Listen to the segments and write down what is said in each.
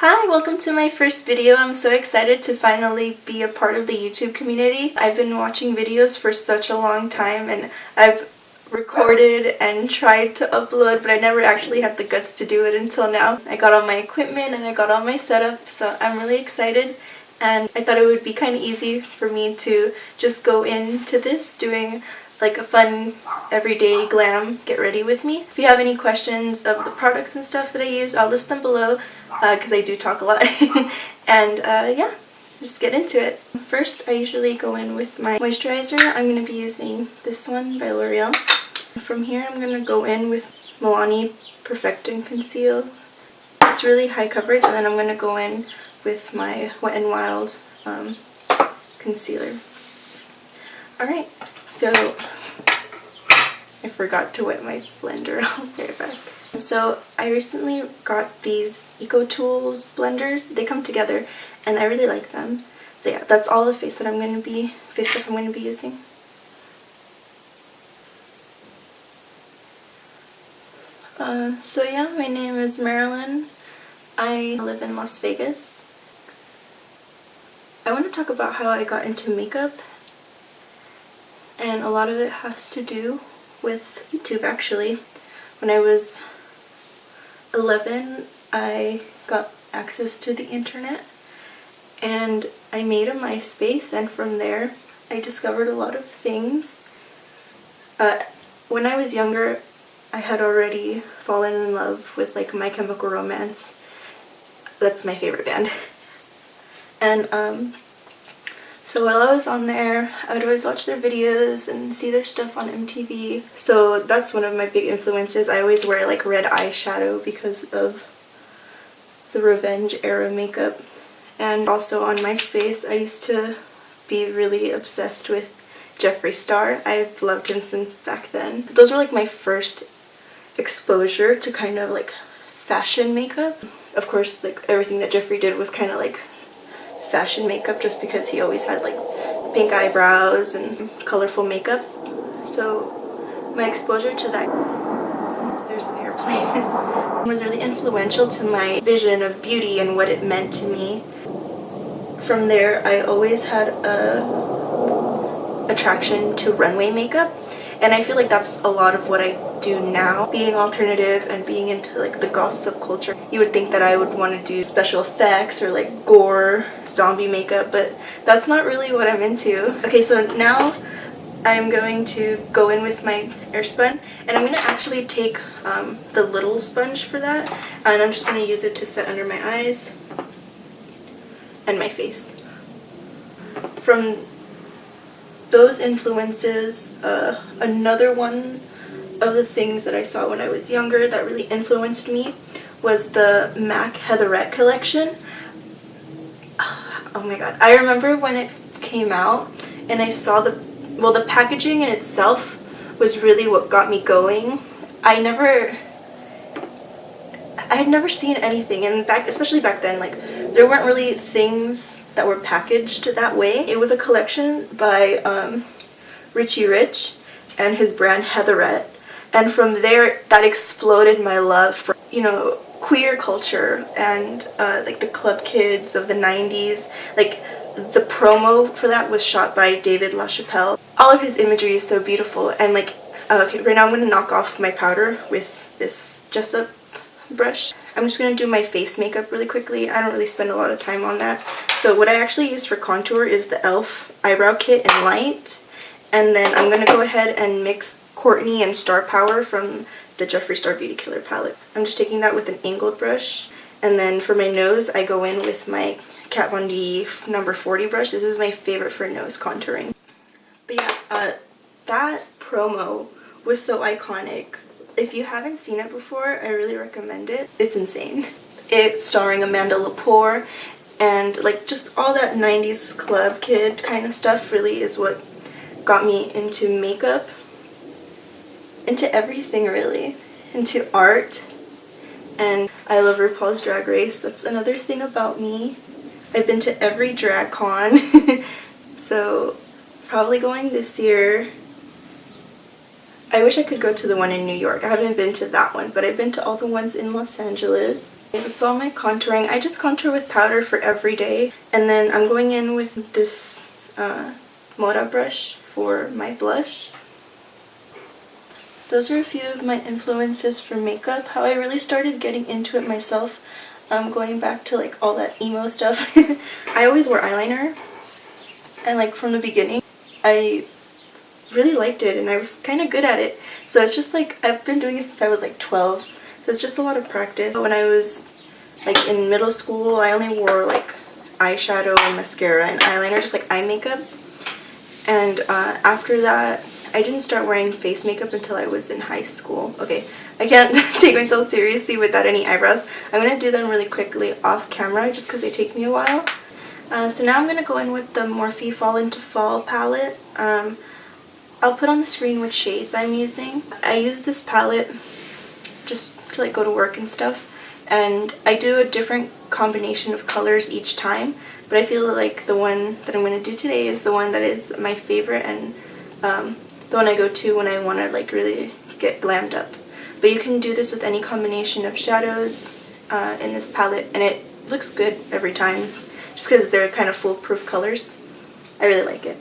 Hi, welcome to my first video. I'm so excited to finally be a part of the YouTube community. I've been watching videos for such a long time and I've recorded and tried to upload, but I never actually had the guts to do it until now. I got all my equipment and I got all my setup, so I'm really excited. And I thought it would be kind of easy for me to just go into this doing like a fun everyday glam get ready with me. If you have any questions of the products and stuff that I use, I'll list them below because I do talk a lot. And yeah, just get into it. First, I usually go in with my moisturizer. I'm going to be using this one by L'Oreal. From here, I'm going to go in with Milani Perfecting Conceal. It's really high coverage, and then I'm going to go in with my Wet n Wild concealer. Alright, so I forgot to wet my blender. I'll be right back. So I recently got these Ecotools blenders. They come together and I really like them. So yeah, that's all the face stuff I'm going to be using. So yeah, my name is Marilyn. I live in Las Vegas. I want to talk about how I got into makeup, and a lot of it has to do with YouTube actually. When I was 11, I got access to the internet and I made a MySpace, and from there I discovered a lot of things. When I was younger, I had already fallen in love with like My Chemical Romance. That's my favorite band. And so while I was on there, I would always watch their videos and see their stuff on MTV. So that's one of my big influences. I always wear like red eyeshadow because of the Revenge era makeup. And also on MySpace, I used to be really obsessed with Jeffree. I've loved him since back then. Those were like my first exposure to kind of like fashion makeup. Of course, like everything that Jeffree did was kind of like fashion makeup just because he always had like pink eyebrows and colorful makeup. So my exposure to that, there's an airplane, was really influential to my vision of beauty and what it meant to me. From there, I always had a attraction to runway makeup, and I feel like that's a lot of what I do now. Being alternative and being into like the goth subculture, you would think that I would want to do special effects or like gore zombie makeup, but that's not really what I'm into. Okay, so now I'm going to go in with my airspun, and I'm going to actually take the little sponge for that, and I'm just going to use it to set under my eyes and my face. From those influences, another one of the things that I saw when I was younger that really influenced me was the MAC Heatherette collection. Oh my god, I remember when it came out and I saw the packaging in itself was really what got me going. I had never seen anything, and especially back then, like there weren't really things that were packaged that way. It was a collection by Richie Rich and his brand Heatherette, and from there that exploded my love for, you know, queer culture and like the club kids of the 90s. Like the promo for that was shot by David LaChapelle. All of his imagery is so beautiful, and like okay, right now I'm going to knock off my powder with this Jessup brush. I'm just going to do my face makeup really quickly. I don't really spend a lot of time on that. So what I actually use for contour is the e.l.f. eyebrow kit in light, and then I'm going to go ahead and mix Courtney and Star Power from the Jeffree Star Beauty Killer palette. I'm just taking that with an angled brush, and then for my nose I go in with my Kat Von D number 40 brush. This is my favorite for nose contouring. But yeah, that promo was so iconic. If you haven't seen it before, I really recommend it. It's insane. It's starring Amanda Lepore, and like just all that 90s club kid kind of stuff really is what got me into makeup, into everything really, into art. And I love RuPaul's Drag Race. That's another thing about me. I've been to every drag con. So probably going this year. I wish I could go to the one in New York. I haven't been to that one, but I've been to all the ones in Los Angeles. That's all my contouring. I just contour with powder for every day. And then I'm going in with this Moda brush for my blush. Those are a few of my influences for makeup. How I really started getting into it myself, going back to like all that emo stuff. I always wore eyeliner, and like from the beginning I really liked it and I was kind of good at it. So it's just like I've been doing it since I was like 12. So it's just a lot of practice. When I was like in middle school, I only wore like eyeshadow and mascara and eyeliner, just like eye makeup. And after that, I didn't start wearing face makeup until I was in high school. Okay, I can't take myself seriously without any eyebrows. I'm going to do them really quickly off camera just because they take me a while. So now I'm going to go in with the Morphe Fall Into Fall palette. I'll put on the screen which shades I'm using. I use this palette just to like go to work and stuff. And I do a different combination of colors each time. But I feel like the one that I'm going to do today is the one that is my favorite and the one I go to when I want to like really get glammed up. But you can do this with any combination of shadows in this palette, and it looks good every time just because they're kind of foolproof colors. I really like it.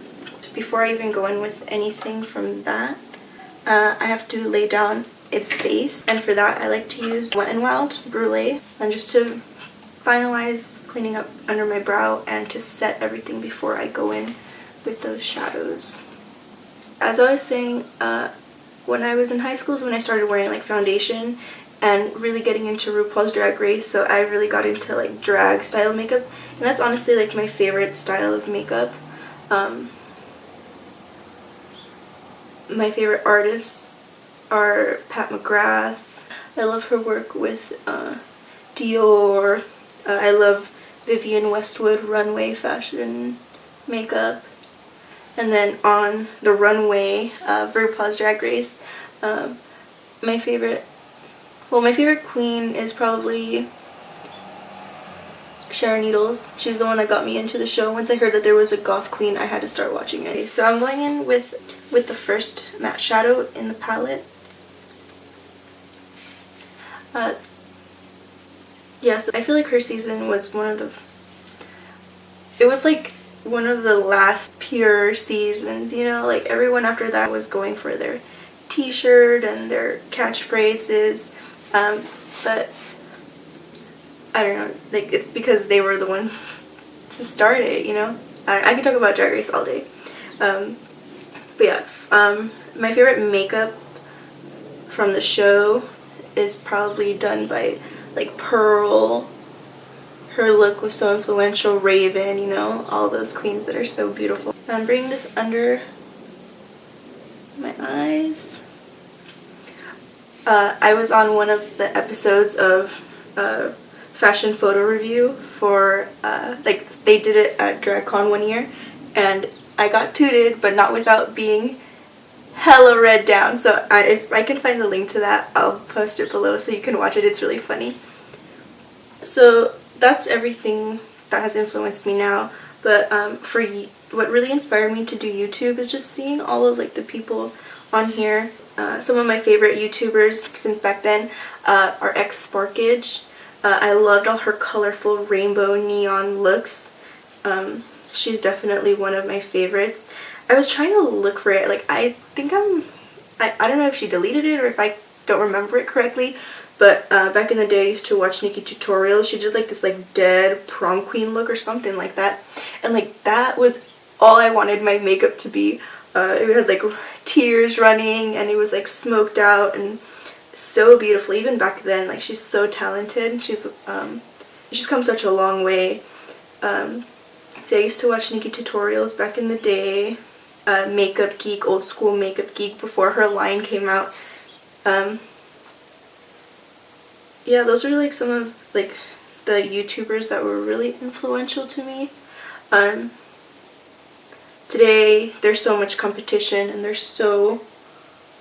Before I even go in with anything from that, I have to lay down a base, and for that I like to use Wet n Wild Brulee, and just to finalize cleaning up under my brow and to set everything before I go in with those shadows. As I was saying, when I was in high school is when I started wearing like foundation and really getting into RuPaul's Drag Race, so I really got into like drag style makeup, and that's honestly like my favorite style of makeup. My favorite artists are Pat McGrath. I love her work with Dior. I love Vivienne Westwood runway fashion makeup. And then on the runway of RuPaul's Drag Race, my favorite queen is probably Sharon Needles. She's the one that got me into the show. Once I heard that there was a goth queen, I had to start watching it. So I'm going in with the first matte shadow in the palette. Yeah, so I feel like her season was one of the last pure seasons, you know, like everyone after that was going for their t-shirt and their catchphrases, but I don't know, like it's because they were the ones to start it, you know. I could talk about Drag Race all day, but yeah, my favorite makeup from the show is probably done by like Pearl. Her look was so influential, Raven, you know, all those queens that are so beautiful. I'm bringing this under my eyes. I was on one of the episodes of fashion photo review for, like they did it at DragCon one year, and I got tooted, but not without being hella red down. So if I can find the link to that, I'll post it below so you can watch it. It's really funny. So that's everything that has influenced me now, but for what really inspired me to do YouTube is just seeing all of like the people on here. Some of my favorite YouTubers since back then are Sparkage. I loved all her colorful rainbow neon looks. She's definitely one of my favorites. I was trying to look for it, like I think I don't know if she deleted it or if I don't remember it correctly. But back in the day I used to watch Nikki tutorials. She did like this like dead prom queen look or something like that. And like that was all I wanted my makeup to be. It had like tears running and it was like smoked out and so beautiful. Even back then, like she's so talented. She's come such a long way. So I used to watch Nikki tutorials back in the day. Makeup Geek, old school Makeup Geek before her line came out. Yeah, those are like some of like the YouTubers that were really influential to me. Today there's so much competition and there's so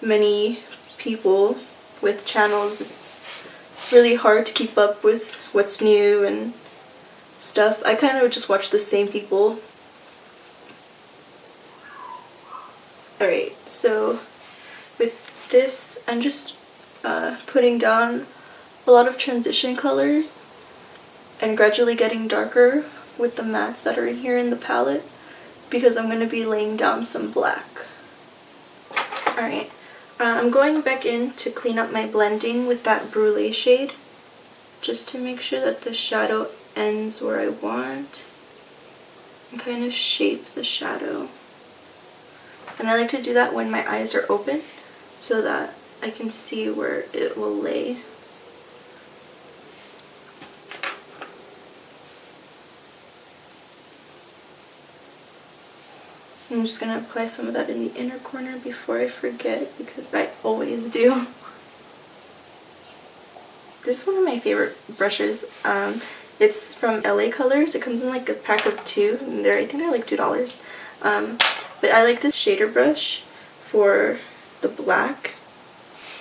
many people with channels. It's really hard to keep up with what's new and stuff. I kind of just watch the same people. Alright, so with this, I'm just putting down a lot of transition colors and gradually getting darker with the mattes that are in here in the palette, because I'm going to be laying down some black. Alright, I'm going back in to clean up my blending with that brulee shade, just to make sure that the shadow ends where I want, and kind of shape the shadow. And I like to do that when my eyes are open, so that I can see where it will lay. I'm just going to apply some of that in the inner corner before I forget, because I always do. This is one of my favorite brushes. It's from LA Colors. It comes in like a pack of 2, and I think they're like $2. But I like this shader brush for the black.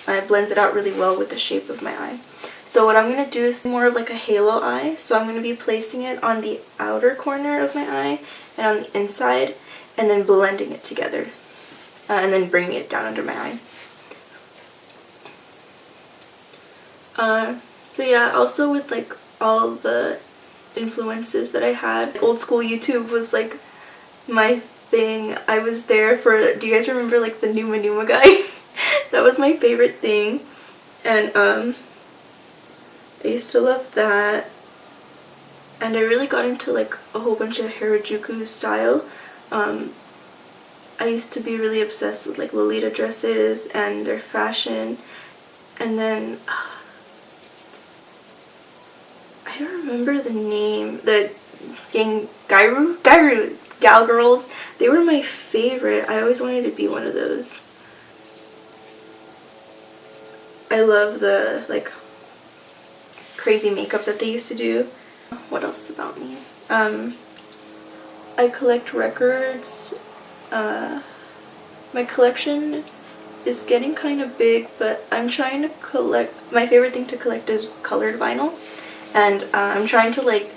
It blends it out really well with the shape of my eye. So what I'm going to do is more of like a halo eye. So I'm going to be placing it on the outer corner of my eye and on the inside, and then blending it together, and then bringing it down under my eye. So yeah, also with like all the influences that I had, old school YouTube was like my thing. I was there for, do you guys remember like the Numa Numa guy? That was my favorite thing, and I used to love that. And I really got into like a whole bunch of Harajuku style. I used to be really obsessed with like Lolita dresses and their fashion, and then I don't remember the name, the Gairu gal girls. They were my favorite. I always wanted to be one of those. I love the like crazy makeup that they used to do. What else about me? I collect records. My collection is getting kind of big, but I'm trying to collect, my favorite thing to collect is colored vinyl, and I'm trying to like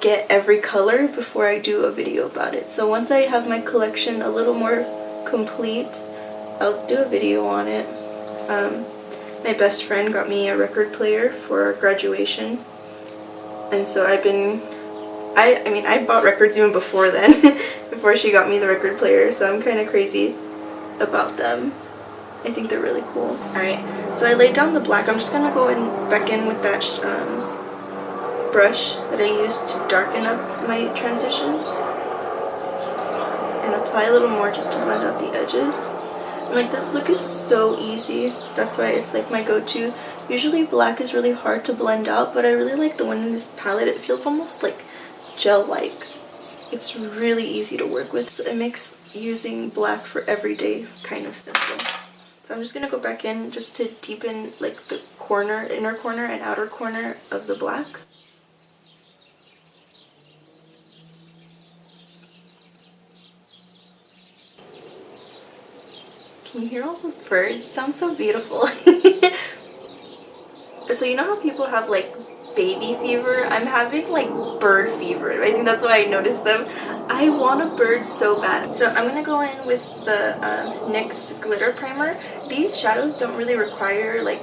get every color before I do a video about it. So once I have my collection a little more complete, I'll do a video on it. My best friend got me a record player for graduation, and so I've been, I mean I bought records even before then, before she got me the record player, so I'm kind of crazy about them. I think they're really cool. Alright, so I laid down the black. I'm just gonna go back in with that brush that I used to darken up my transitions, and apply a little more just to blend out the edges. And like, this look is so easy. That's why it's like my go-to. Usually black is really hard to blend out, but I really like the one in this palette. It feels almost like gel-like. It's really easy to work with, so it makes using black for everyday kind of simple. So I'm just gonna go back in just to deepen like the corner, inner corner and outer corner of the black. Can you hear all those birds? It sounds so beautiful. So you know how people have like baby fever? I'm having like bird fever. I think that's why I noticed them. I want a bird so bad. So I'm gonna go in with the NYX glitter primer. These shadows don't really require like,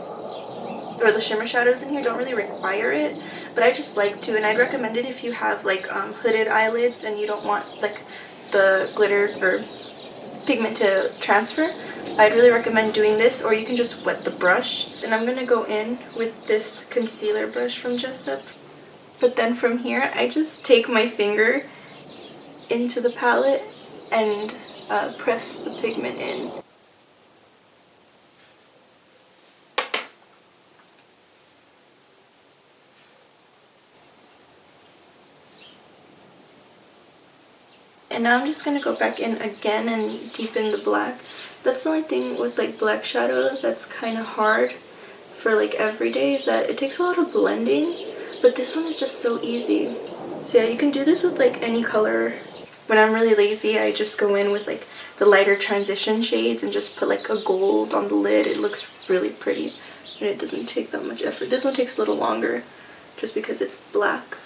or the shimmer shadows in here don't really require it, but I just like to, and I'd recommend it if you have like hooded eyelids and you don't want like the glitter or pigment to transfer. I'd really recommend doing this, or you can just wet the brush. And I'm gonna go in with this concealer brush from Jessup, but then from here I just take my finger into the palette and press the pigment in. And now I'm just going to go back in again and deepen the black. That's the only thing with like black shadow that's kind of hard for like everyday, is that it takes a lot of blending, but this one is just so easy. So yeah, you can do this with like any color. When I'm really lazy, I just go in with like the lighter transition shades and just put like a gold on the lid. It looks really pretty and it doesn't take that much effort. This one takes a little longer just because it's black.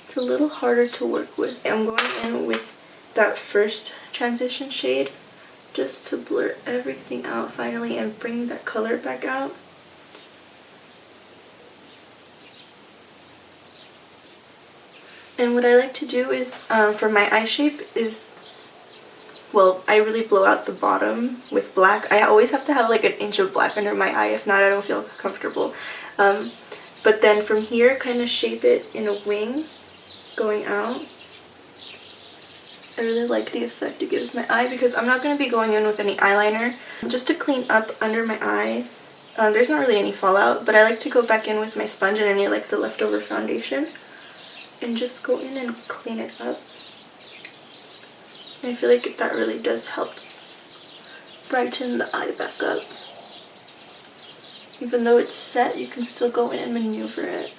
It's a little harder to work with. I'm going in with that first transition shade just to blur everything out finally and bring that color back out. And what I like to do is, for my eye shape is, well, I really blow out the bottom with black. I always have to have like an inch of black under my eye, if not I don't feel comfortable. But then from here, kind of shape it in a wing going out. I really like the effect it gives my eye because I'm not going to be going in with any eyeliner. Just to clean up under my eye, there's not really any fallout, but I like to go back in with my sponge and any like the leftover foundation and just go in and clean it up. And I feel like that really does help brighten the eye back up. Even though it's set, you can still go in and maneuver it.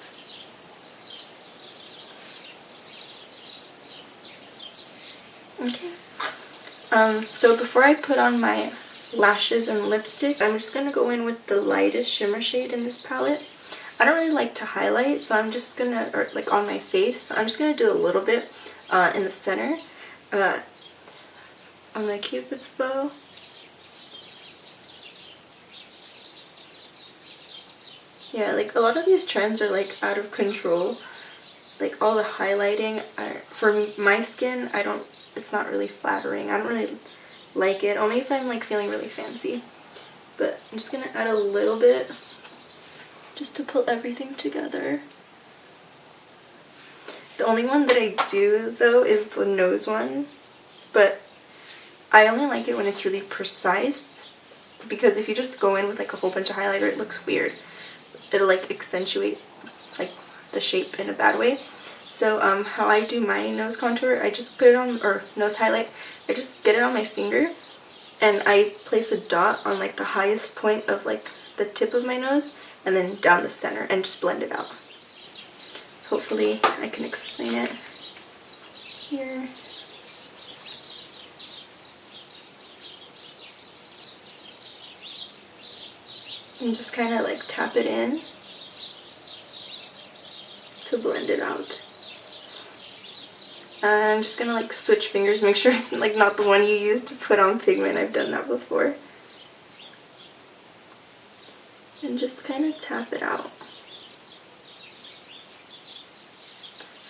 Okay. So before I put on my lashes and lipstick, I'm just going to go in with the lightest shimmer shade in this palette. I don't really like to highlight, so I'm just going to, or like on my face, I'm just going to do a little bit in the center on my Cupid's bow. Yeah, like a lot of these trends are like out of control. Like all the highlighting, for my skin, it's not really flattering. I don't really like it, only if I'm like feeling really fancy. But I'm just gonna add a little bit just to pull everything together. The only one that I do though is the nose one, but I only like it when it's really precise, because if you just go in with like a whole bunch of highlighter, it looks weird. It'll like accentuate like the shape in a bad way. So how I do my nose contour, I just put it on, or nose highlight, I just get it on my finger and I place a dot on like the highest point of like the tip of my nose and then down the center and just blend it out. So hopefully I can explain it here. And just kind of like tap it in to blend it out. I'm just gonna like switch fingers, make sure it's like not the one you use to put on pigment. I've done that before. And just kind of tap it out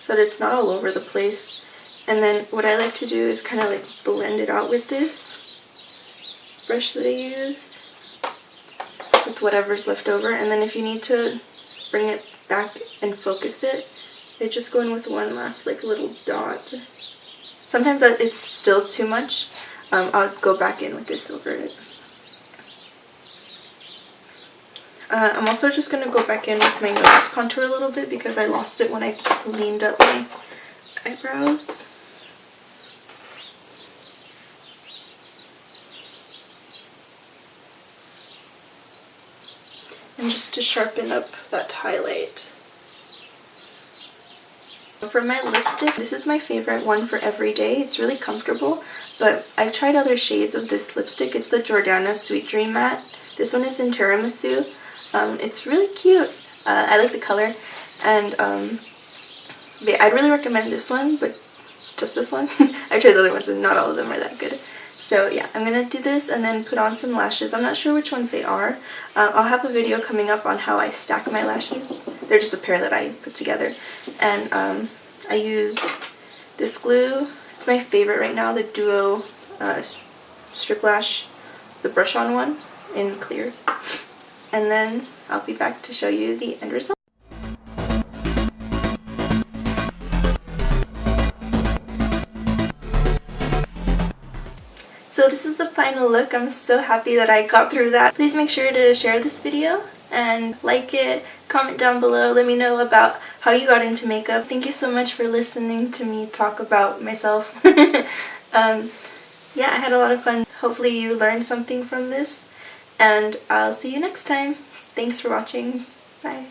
so that it's not all over the place. And then what I like to do is kind of like blend it out with this brush that I used, with whatever's left over. And then if you need to bring it back and focus it, I just go in with one last like little dot. Sometimes it's still too much. I'll go back in with this over it. I'm also just going to go back in with my nose contour a little bit because I lost it when I cleaned up my eyebrows. And just to sharpen up that highlight. For my lipstick, this is my favorite one for every day. It's really comfortable, but I've tried other shades of this lipstick. It's the Jordana Sweet Dream Matte. This one is in Tiramisu. It's really cute. I like the color, and I'd really recommend this one, but just this one. I tried the other ones and not all of them are that good. So yeah, I'm going to do this and then put on some lashes. I'm not sure which ones they are. I'll have a video coming up on how I stack my lashes. They're just a pair that I put together. And I use this glue. It's my favorite right now, the Duo Strip Lash, the brush-on one in clear. And then I'll be back to show you the end result. So this is the final look. I'm so happy that I got through that. Please make sure to share this video and like it. Comment down below. Let me know about how you got into makeup. Thank you so much for listening to me talk about myself. Yeah, I had a lot of fun. Hopefully you learned something from this. And I'll see you next time. Thanks for watching. Bye.